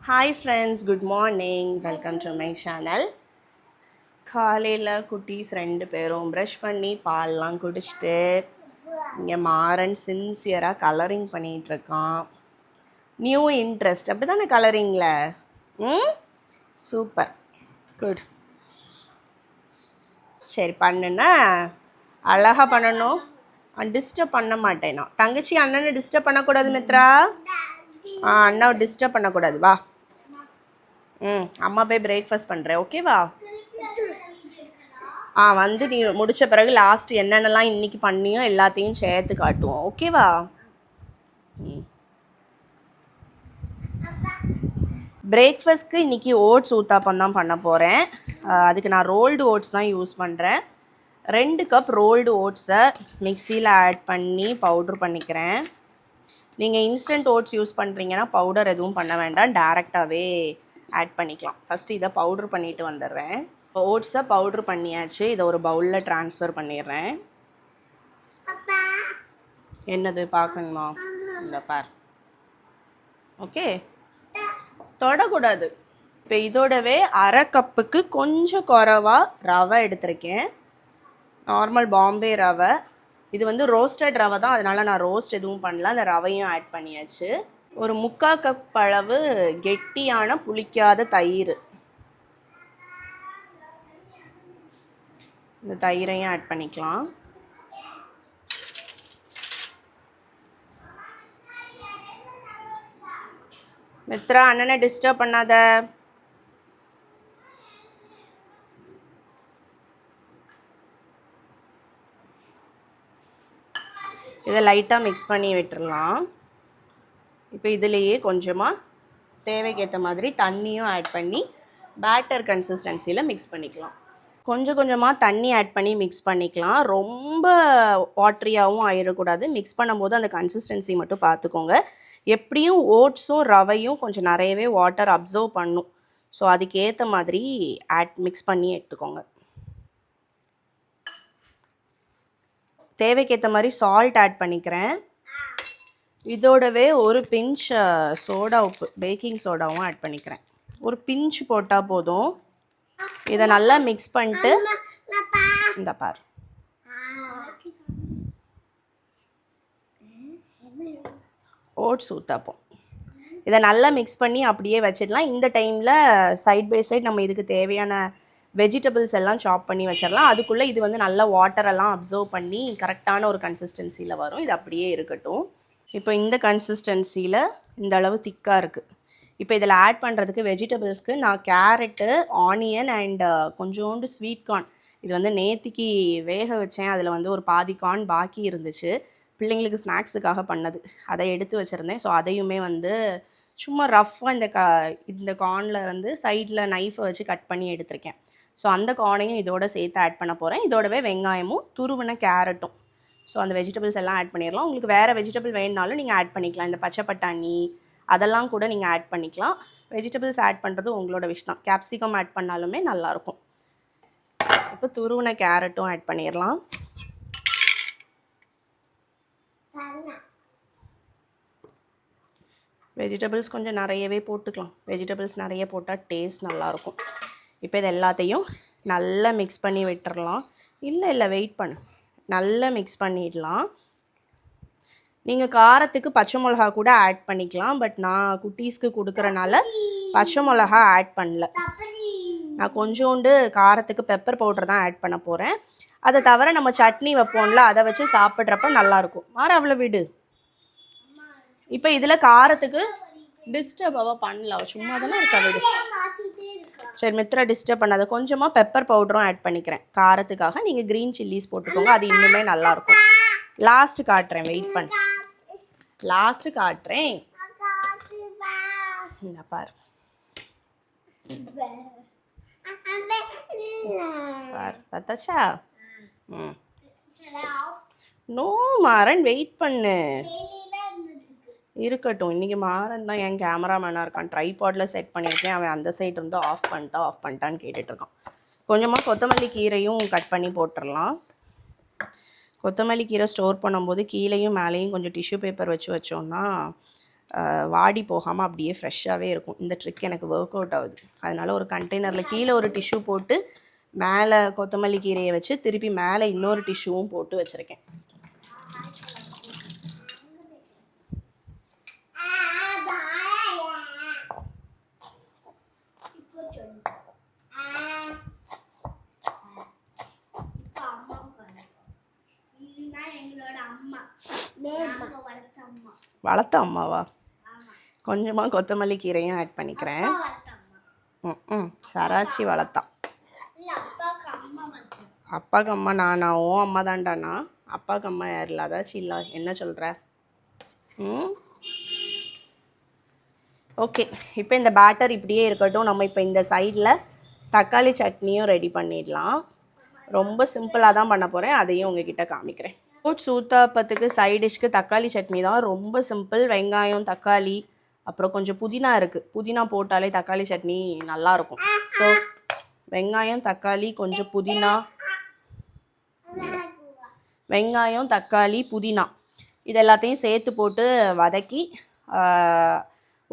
Hi friends, good morning. Welcome to my channel. காலையில் குட்டீஸ் 2 பேரும் ப்ரஷ் பண்ணி பால்லாம் குடிச்சிட்டு இங்கே மாறன் சின்சியராக கலரிங் பண்ணிகிட்ருக்கான். நியூ இன்ட்ரெஸ்ட் அப்படி தானே கலரிங்கில்? Super, good. சரி, பண்ணுன்னா அழகாக பண்ணணும். டிஸ்டர்ப் பண்ண மாட்டேன். நான் தங்கச்சி அண்ணனை டிஸ்டர்ப் பண்ணக்கூடாது மித்ரா. அண்ணாவை டிஸ்டர்ப் பண்ணக்கூடாது. வா. அம்மா போய் பிரேக்ஃபாஸ்ட் பண்ணுறேன், ஓகேவா? வந்து நீ முடித்த பிறகு லாஸ்ட் என்னென்னலாம் இன்றைக்கி பண்ணியோ எல்லாத்தையும் சேர்த்து காட்டுவோம், ஓகேவா? பிரேக்ஃபாஸ்ட்க்கு இன்றைக்கி ஓட்ஸ் ஊத்தாப்பம் தான் பண்ண போகிறேன். அதுக்கு நான் ரோல்டு ஓட்ஸ் தான் யூஸ் பண்ணுறேன். 2 கப் ரோல்டு ஓட்ஸை மிக்சியில் ஆட் பண்ணி பவுட்ரு பண்ணிக்கிறேன். நீங்கள் இன்ஸ்டன்ட் ஓட்ஸ் யூஸ் பண்ணுறீங்கன்னா பவுடர் எதுவும் பண்ண வேண்டாம், டேரெக்டாகவே ஆட் பண்ணிக்கலாம். ஃபஸ்ட்டு இதை பவுட்ரு பண்ணிவிட்டு வந்துடுறேன். ஓட்ஸை பவுட்ரு பண்ணியாச்சு. இதை ஒரு பவுலில் ட்ரான்ஸ்ஃபர் பண்ணிடுறேன். என்னது பார்க்கணுமா? இந்த பார். ஓகே, தொடக்கூடாது. இப்போ இதோடவே அரை கப்புக்கு கொஞ்சம் குறைவாக ரவை எடுத்திருக்கேன். நார்மல் பாம்பே ரவை. இது வந்து ரோஸ்டட் ரவை தான், அதனால் நான் ரோஸ்ட் எதுவும் பண்ணல. அந்த ரவையும் ஆட் பண்ணியாச்சு. ஒரு 3/4 கப் அளவு கெட்டியான புளிக்காத தயிர். இந்த தயிரையும் ஆட் பண்ணிக்கலாம். மித்ரா, அண்ணனை டிஸ்டர்ப் பண்ணாத. இதை லைட்டாக மிக்ஸ் பண்ணி விட்டுடலாம். இப்போ இதுலேயே கொஞ்சமாக தேவைக்கேற்ற மாதிரி தண்ணியும் ஆட் பண்ணி பேட்டர் கன்சிஸ்டன்சியில் மிக்ஸ் பண்ணிக்கலாம். கொஞ்சம் கொஞ்சமாக தண்ணி ஆட் பண்ணி மிக்ஸ் பண்ணிக்கலாம். ரொம்ப வாட்ரியாகவும் ஆயிடக்கூடாது. மிக்ஸ் பண்ணும்போது அந்த கன்சிஸ்டன்சி மட்டும் பார்த்துக்கோங்க. எப்படியும் ஓட்ஸும் ரவையும் கொஞ்சம் நிறையவே வாட்டர் அப்சர்வ் பண்ணும். ஸோ அதுக்கேற்ற மாதிரி மிக்ஸ் பண்ணி எடுத்துக்கோங்க. தேவைக்கேற்ற மாதிரி சால்ட் ஆட் பண்ணிக்கிறேன். இதோடவே ஒரு பிஞ்ச் சோடா உப்பு, பேக்கிங் சோடாவும் ஆட் பண்ணிக்கிறேன். ஒரு பிஞ்ச் போட்டால் போதும். இதை நல்லா மிக்ஸ் பண்ணிட்டு இந்த பார். ஓட்ஸ் ஊத்தாப்போம். இதை நல்லா மிக்ஸ் பண்ணி அப்படியே வச்சிடலாம். இந்த டைமில் சைட் பை சைட் நம்ம இதுக்கு தேவையான வெஜிடபிள்ஸ் எல்லாம் சாப் பண்ணி வச்சிடலாம். அதுக்குள்ளே இது வந்து நல்லா வாட்டரெல்லாம் அப்சர்வ் பண்ணி கரெக்டான ஒரு கன்சிஸ்டன்சியில் வரும். இது அப்படியே இருக்கட்டும். இப்போ இந்த கன்சிஸ்டன்சியில் இந்த அளவு திக்காக இருக்குது. இப்போ இதில் ஆட் பண்ணுறதுக்கு வெஜிடபிள்ஸ்க்கு நான் கேரட்டு, ஆனியன் அண்ட் கொஞ்சோண்டு ஸ்வீட் கார்ன். இது வந்து நேத்திக்கு வேக வச்சேன். அதில் வந்து ஒரு பாதி கார்ன் பாக்கி இருந்துச்சு, பிள்ளைங்களுக்கு ஸ்நாக்ஸுக்காக பண்ணது. அதை எடுத்து வச்சுருந்தேன். ஸோ அதையுமே வந்து சும்மா ரஃப்பாக இந்த கார்னில் வந்து சைடில் நைஃபை வச்சு கட் பண்ணி எடுத்திருக்கேன். ஸோ அந்த கார்னையும் இதோட சேர்த்து ஆட் பண்ண போகிறேன். இதோடவே வெங்காயமும் துருவின கேரட்டும். ஸோ அந்த வெஜிடபிள்ஸ் எல்லாம் ஆட் பண்ணிடலாம். உங்களுக்கு வேறு வெஜிடபிள் வேணுனாலும் நீங்கள் ஆட் பண்ணிக்கலாம். இந்த பச்சை பட்டாணி அதெல்லாம் கூட நீங்கள் ஆட் பண்ணிக்கலாம். வெஜிடபிள்ஸ் ஆட் பண்ணுறது உங்களோட விஷ் தான். கேப்சிகம் ஆட் பண்ணாலுமே நல்லாயிருக்கும். இப்போ துருவின கேரட்டும் ஆட் பண்ணிடலாம். வெஜிடபிள்ஸ் கொஞ்சம் நிறையவே போட்டுக்கலாம். வெஜிடபிள்ஸ் நிறைய போட்டால் டேஸ்ட் நல்லாயிருக்கும். இப்போ இது எல்லாத்தையும் நல்லா மிக்ஸ் பண்ணி விட்டுறலாம். இல்லை வெயிட் பண்ணு. நல்லா மிக்ஸ் பண்ணிடலாம். நீங்கள் காரத்துக்கு பச்சை மிளகா கூட ஆட் பண்ணிக்கலாம். பட் நான் குட்டீஸ்க்கு கொடுக்குறனால பச்சை மிளகா ஆட் பண்ணல. நான் கொஞ்சோண்டு காரத்துக்கு பெப்பர் பவுடர் தான் ஆட் பண்ண போகிறேன். அதை தவிர நம்ம சட்னி வைப்போம்ல, அதை வச்சு சாப்பிட்றப்ப நல்லாயிருக்கும். அவ்வளோ விடு. இப்போ இதில் காரத்துக்கு டிஸ்டர்ப் பண்ணல, சும்மா தானே இருக்கா விடு. சரி மித்ரா, டிஸ்டர்ப் பண்ணாத. கொஞ்சமாக பெப்பர் பவுடரும் ஆட் பண்ணிக்கிறேன் காரத்துக்காக. நீங்கள் க்ரீன் சில்லிஸ் போட்டுக்கோங்க, அது இன்னுமே நல்லாயிருக்கும். லாஸ்ட்டு காட்டுறேன், வெயிட் பண்ண. லாஸ்ட்டு காட்டுறேன். இந்த பாரு பார்த்தாச்சா? நோ மாறன், வெயிட் பண்ணு. இருக்கட்டும். இன்றைக்கி மாறன் தான் என் கேமராமேனாக இருக்கான். ட்ரைபாடில் செட் பண்ணியிருக்கேன். அவன் அந்த சைடு இருந்து ஆஃப் பண்ணிட்டான்னு கேட்டுட்ருக்கான். கொஞ்சமாக கொத்தமல்லி கீரையும் கட் பண்ணி போட்டுடலாம். கொத்தமல்லி கீரை ஸ்டோர் பண்ணும்போது கீழேயும் மேலேயும் கொஞ்சம் டிஷ்யூ பேப்பர் வச்சு வச்சோன்னா வாடி போகாமல் அப்படியே ஃப்ரெஷ்ஷாகவே இருக்கும். இந்த ட்ரிக் எனக்கு ஒர்க் அவுட் ஆகுது. அதனால் ஒரு கண்டெய்னரில் கீழே ஒரு டிஷ்யூ போட்டு மேலே கொத்தமல்லி கீரையை வச்சு திருப்பி மேலே இன்னொரு டிஷ்யூவும் போட்டு வச்சுருக்கேன். வளர்த்த அம்மாவா? கொஞ்சமாக கொத்தமல்லி கீரையும் ஆட் பண்ணிக்கிறேன். சராச்சி வளர்த்தா. அப்பாவுக்கு அம்மா நானாவும் அம்மா தான்டானா. அப்பாவுக்கு அம்மா யார் இல்லை, அதாச்சும் இல்லை. என்ன சொல்கிற? ஓகே, இப்போ இந்த பேட்டர் இப்படியே இருக்கட்டும். நம்ம இப்போ இந்த சைடில் தக்காளி சட்னியும் ரெடி பண்ணிடலாம். ரொம்ப சிம்பிளாக தான் பண்ண போகிறேன், அதையும் உங்ககிட்ட காமிக்கிறேன். ஓட்ஸ் ஊத்தாப்பத்துக்கு சைட் டிஷ்க்கு தக்காளி சட்னி தான், ரொம்ப சிம்பிள். வெங்காயம், தக்காளி, அப்புறம் கொஞ்சம் புதினா இருக்குது. புதினா போட்டாலே தக்காளி சட்னி நல்லாயிருக்கும். ஸோ வெங்காயம், தக்காளி, கொஞ்சம் புதினா, வெங்காயம், தக்காளி, புதினா இது எல்லாத்தையும் சேர்த்து போட்டு வதக்கி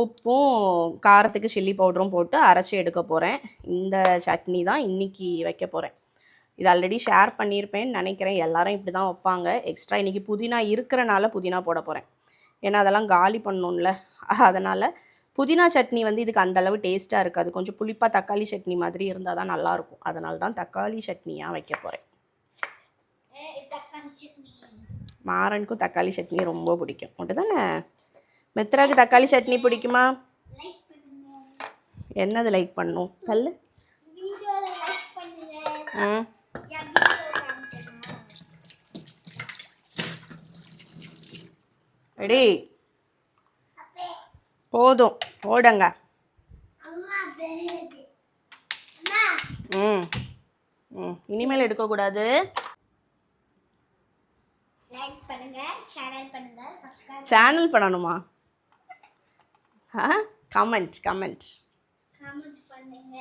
உப்பும் காரத்துக்கு சில்லி பவுடரும் போட்டு அரைச்சி எடுக்க போகிறேன். இந்த சட்னி தான் இன்றைக்கி வைக்க போகிறேன். இது ஆல்ரெடி ஷேர் பண்ணியிருப்பேன்னு நினைக்கிறேன். எல்லாரும் இப்படி தான் வைப்பாங்க. எக்ஸ்ட்ரா இன்றைக்கி புதினா இருக்கிறனால புதினா போட போகிறேன். ஏன்னா அதெல்லாம் காலி பண்ணணும்ல, அதனால் புதினா சட்னி வந்து இதுக்கு அந்தளவு டேஸ்ட்டாக இருக்காது. கொஞ்சம் புளிப்பாக தக்காளி சட்னி மாதிரி இருந்தால் தான் நல்லாயிருக்கும். அதனால தான் தக்காளி சட்னியாக வைக்க போகிறேன். மாறனுக்கும் தக்காளி சட்னி ரொம்ப பிடிக்கும். மட்டும் தானே? மித்ராவுக்கு தக்காளி சட்னி பிடிக்குமா? என்னது லைக் பண்ணும்? கல் ரெடி? போதும், ஓடுங்க. இனிமேல் எடுக்கக்கூடாது. சேனல் பண்ணணுமா? கமெண்ட் கமெண்ட் பண்ணுங்க.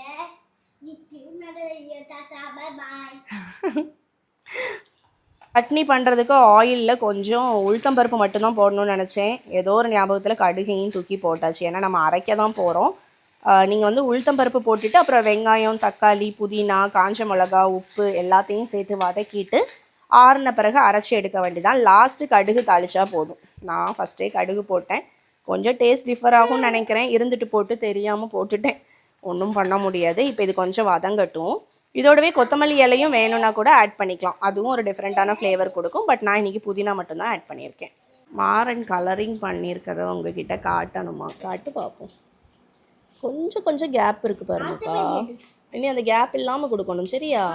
சட்னி பண்ணுறதுக்கு ஆயிலில் கொஞ்சம் உளுத்தம்பருப்பு மட்டும்தான் போடணும்னு நினச்சேன். ஏதோ ஒரு ஞாபகத்தில் கடுகையும் தூக்கி போட்டாச்சு. ஏன்னா நம்ம அரைக்க தான் போகிறோம். நீங்கள் வந்து உளுத்தம்பருப்பு போட்டுட்டு அப்புறம் வெங்காயம், தக்காளி, புதினா, காஞ்ச மிளகா, உப்பு எல்லாத்தையும் சேர்த்து வதக்கிட்டு ஆறின பிறகு அரைச்சி எடுக்க வேண்டியதான். லாஸ்ட்டு கடுகு தாளிச்சா போதும். நான் ஃபஸ்ட்டே கடுகு போட்டேன். கொஞ்சம் டேஸ்ட் டிஃபர் ஆகும்னு நினைக்கிறேன். இருந்துட்டு போட்டு தெரியாமல் போட்டுட்டேன். ஒன்றும் பண்ண முடியாது. இப்போ இது கொஞ்சம் வதங்கட்டும். இதோடவே கொத்தமல்லி இலையும் வேணும்னா கூட ஆட் பண்ணிக்கலாம். அதுவும் ஒரு டிஃப்ரெண்ட்டான ஃப்ளேவர் கொடுக்கும். பட் நான் இன்றைக்கி புதினா மட்டும்தான் ஆட் பண்ணியிருக்கேன். மாறன் கலரிங் பண்ணியிருக்கதை உங்ககிட்ட காட்டணுமா? காட்டு பார்ப்போம். கொஞ்சம் கொஞ்சம் கேப் இருக்குது பாருங்கப்பா. இனி அந்த கேப் இல்லாமல் கொடுக்கணும், சரியா?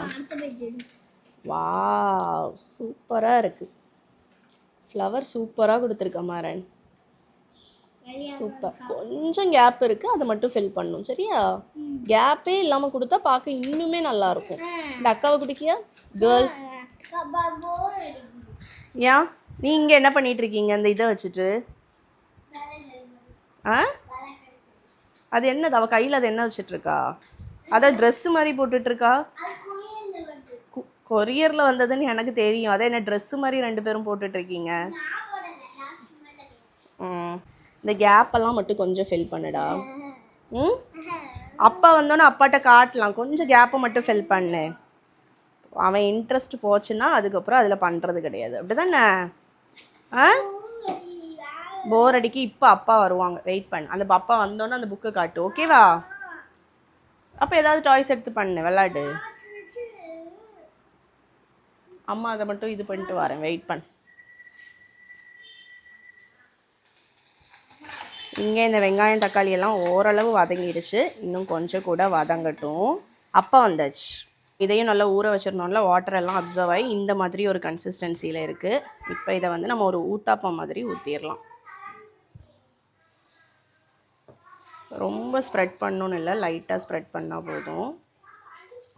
வாவ், சூப்பராக இருக்குது. ஃப்ளவர் சூப்பராக கொடுத்துருக்க மாறன். சூப்பர். கொஞ்சம் கேப் இருக்குது, அதை மட்டும் ஃபில் பண்ணணும், சரியா? கேப்பே இல்லாமல் கொடுத்தா பார்க்க இன்னுமே நல்லாயிருக்கும். இந்த அக்காவை குடிக்கியா கேர்ள்? ஏன் நீங்கள் என்ன பண்ணிகிட்ருக்கீங்க அந்த இதை வச்சுட்டு? அது என்னது? அவள் கையில் அது என்ன வச்சிட்ருக்கா? அதை ட்ரெஸ்ஸு மாதிரி போட்டுட்ருக்கா. கொரியரில் வந்ததுன்னு எனக்கு தெரியும். அதை என்ன ட்ரெஸ்ஸு மாதிரி 2 பேரும் போட்டுட்ருக்கீங்க? இந்த கேப்பெல்லாம் மட்டும் கொஞ்சம் ஃபில் பண்ணுடா. அப்பா வந்தோன்னே அப்பாட்ட காட்டலாம். கொஞ்சம் கேப்பை மட்டும் ஃபில் பண்ணு. அவன் இன்ட்ரெஸ்ட் போச்சுன்னா அதுக்கப்புறம் அதில் பண்ணுறது கிடையாது. அப்படி தானே? போர் அடிக்கி. இப்போ அப்பா வருவாங்க, வெயிட் பண்ணு. அந்த அப்பா வந்தோன்னே அந்த புக்கை காட்டு, ஓகேவா? அப்போ ஏதாவது டாய்ஸ் எடுத்து பண்ணு, விளாடு. அம்மா அதை மட்டும் இது பண்ணிட்டு வரேன், வெயிட் பண்ணு. இங்கே இந்த வெங்காயம், தக்காளி எல்லாம் ஓரளவு வதங்கிடுச்சு. இன்னும் கொஞ்சம் கூட வதங்கட்டும். அப்பா வந்தாச்சு. இதையும் நல்லா ஊற வச்சிருந்தோம்ல, வாட்டர் எல்லாம் அப்சர்வ் ஆகி இந்த மாதிரி ஒரு கன்சிஸ்டன்சியில் இருக்குது. இப்போ இதை வந்து நம்ம ஒரு ஊத்தாப்பம் மாதிரி ஊற்றிடலாம். ரொம்ப ஸ்ப்ரெட் பண்ணணும்னு இல்லை, லைட்டாக ஸ்ப்ரெட் பண்ணால் போதும்.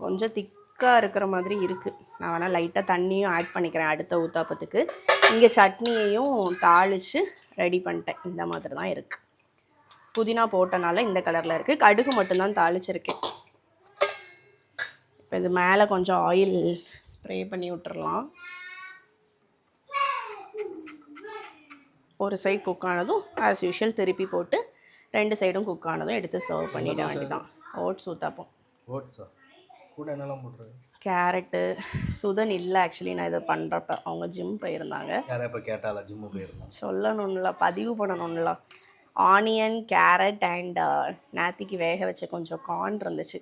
கொஞ்சம் திக்காக இருக்கிற மாதிரி இருக்குது. நான் வேணால் லைட்டாக தண்ணியும் ஆட் பண்ணிக்கிறேன் அடுத்த ஊத்தாப்பத்துக்கு. இங்கே சட்னியையும் தாளித்து ரெடி பண்ணிட்டேன். இந்த மாதிரி தான் இருக்குது. புதினா போட்டனால இந்த கலரில் இருக்குது. கடுகு மட்டும்தான் தாளிச்சிருக்கேன். இப்போ இது மேலே கொஞ்சம் ஆயில் ஸ்ப்ரே பண்ணி விட்டுறலாம். ஒரு சைடு குக் ஆனதும் ஆஸ் யூஷுவல் திருப்பி போட்டு 2 சைடும் குக் ஆனதும் எடுத்து சர்வ் பண்ணிட வேண்டியதான். ஓட்ஸ் ஊத்தாப்பம். ஓட்ஸா கூட என்னெல்லாம் போட்டுருக்கு? கேரட்டு. சுதன் இல்லை ஆக்சுவலி நான் இதை பண்ணுறப்ப அவங்க ஜிம் போயிருந்தாங்க. யாரை இப்போ கேட்டால ஜிம்மு போயிருந்தாங்க சொல்லணும்ல, பதிவு பண்ணணும்ல. ஆனியன், கேரட் அண்ட் நேத்திக்கு வேக வச்ச கொஞ்சம் கார்ன் இருந்துச்சு.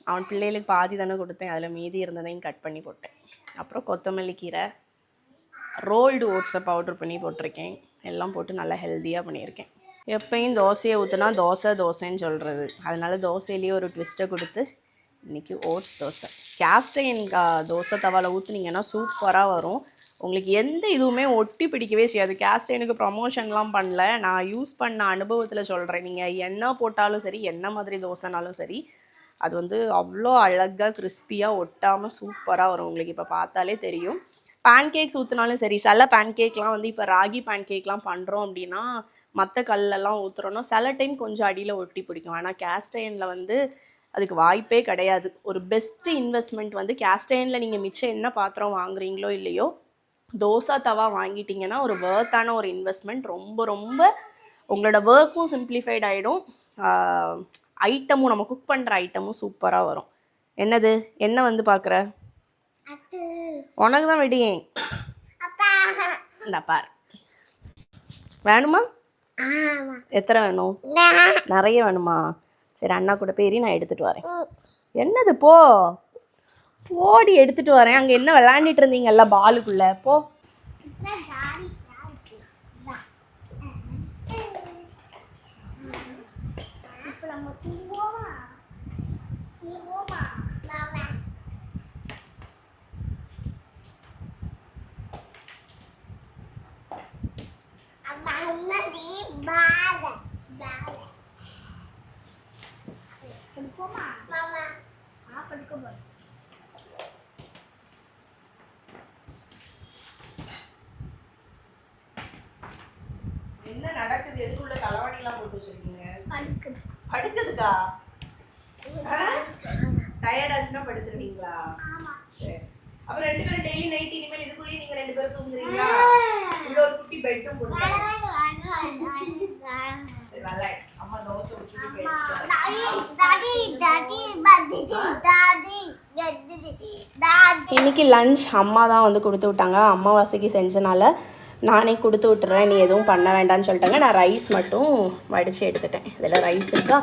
அவன் பிள்ளைகளுக்கு பாதி தானே கொடுத்தேன், அதில் மீதி இருந்ததையும் கட் பண்ணி போட்டேன். அப்புறம் கொத்தமல்லி கீரை, ரோல்டு ஓட்ஸை பவுட்ரு பண்ணி போட்டிருக்கேன். எல்லாம் போட்டு நல்லா ஹெல்த்தியாக பண்ணியிருக்கேன். எப்பயும் தோசையை ஊற்றுனா தோசைன்னு சொல்கிறது, அதனால தோசையிலேயே ஒரு ட்விஸ்ட்டை கொடுத்து இன்றைக்கி ஓட்ஸ் தோசை. கேஸ்டைன் தோசை தவாவில் ஊற்றுனீங்கன்னா சூப்பராக வரும். உங்களுக்கு எந்த இதுவுமே ஒட்டி பிடிக்கவே செய்யாது. கேஸ்டைனுக்கு ப்ரமோஷன்லாம் பண்ணல, நான் யூஸ் பண்ண அனுபவத்தில் சொல்கிறேன். நீங்கள் என்ன போட்டாலும் சரி, என்ன மாதிரி தோசைனாலும் சரி, அது வந்து அவ்வளோ அழகாக கிறிஸ்பியாக ஒட்டாமல் சூப்பராக வரும். உங்களுக்கு இப்போ பார்த்தாலே தெரியும். பேன்கேக்ஸ் ஊற்றினாலும் சரி, சில பேன்கேக்லாம் வந்து இப்போ ராகி பேன்கேக்லாம் பண்ணுறோம் அப்படின்னா மற்ற கல்லெல்லாம் ஊற்றுறோன்னா சில டைம் கொஞ்சம் அடியில் ஒட்டி பிடிக்கும். ஆனால் கேஸ்டைனில் வந்து அதுக்கு வாய்ப்பே கிடையாது. ஒரு பெஸ்ட்டு இன்வெஸ்ட்மெண்ட் வந்து கேஸ்டைனில் நீங்கள் மிச்சம் என்ன பாத்திரம் வாங்குறீங்களோ இல்லையோ, தோசை தவா வாங்கிட்டிங்கன்னா ஒரு வர்த்தான ஒரு இன்வெஸ்ட்மெண்ட். ரொம்ப ரொம்ப உங்களோட ஒர்க்கும் சிம்பிளிஃபைட் ஆகிடும், ஐட்டமும் நம்ம குக் பண்ணுற ஐட்டமும் சூப்பராக வரும். என்னது என்ன வந்து பார்க்குற? உனக்கு தான் விடியேன். இந்த பார், வேணுமா? எத்தனை வேணும்? நிறைய வேணுமா? சரி, அண்ணா கூட பேரி நான் எடுத்துகிட்டு வரேன். என்னது போடி எடுத்துகிட்டு வரேன். அங்கே என்ன விளையாண்டுட்டு இருந்தீங்கல்ல பாலுக்குள்ளே, போ. என்ன நடக்குது? எதுக்குள்ள தலைவாணிலாம் போட்டு வச்சிருக்கீங்க? படுக்குதுக்கா? டயர்டாச்சுன்னா படுத்துருவீங்களா? சரி. அப்புறம் 2 பேரும் டெய்லி நைட் இனிமேல் இதுக்குள்ளேயே நீங்கள் 2 பேரும் தூங்குறீங்களா? உள்ள ஒரு குட்டி பெட்டும் போட்டு. சரி, நல்லா அம்மா தோசை ஊற்றிட்டு இன்னைக்கு லஞ்ச் அம்மா தான் வந்து கொடுத்து விட்டாங்க. அம்மாவாசைக்கு செஞ்சனால நானே கொடுத்து விட்டுறேன், நீ எதுவும் பண்ண வேண்டாம்னு சொல்லிட்டாங்க. நான் ரைஸ் மட்டும் வடித்து எடுத்துட்டேன். இதில் ரைஸ் இருக்கா.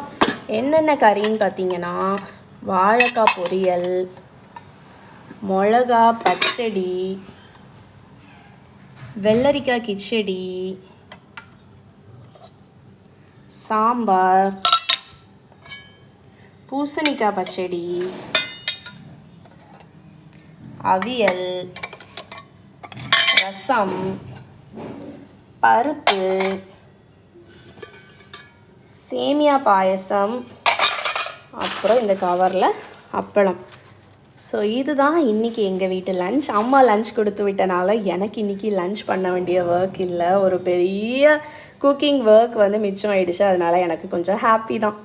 என்னென்ன கறின்னு பார்த்தீங்கன்னா, வாழைக்காய் பொரியல், மிளகா பச்சடி, வெள்ளரிக்காய் கிச்சடி, சாம்பார், பூசணிக்காய் பச்சடி, அவியல், ரசம், பருப்பு, சேமியா பாயசம், அப்புறம் இந்த கவரில் அப்பளம். ஸோ இதுதான் இன்றைக்கி எங்கள் வீட்டு லன்ச். அம்மா லன்ச் கொடுத்து விட்டனால எனக்கு இன்றைக்கி லன்ச் பண்ண வேண்டிய ஒர்க் இல்லை. ஒரு பெரிய குக்கிங் ஒர்க் வந்து மிச்சம் ஆயிடுச்சு. அதனால் எனக்கு கொஞ்சம் ஹாப்பி தான்.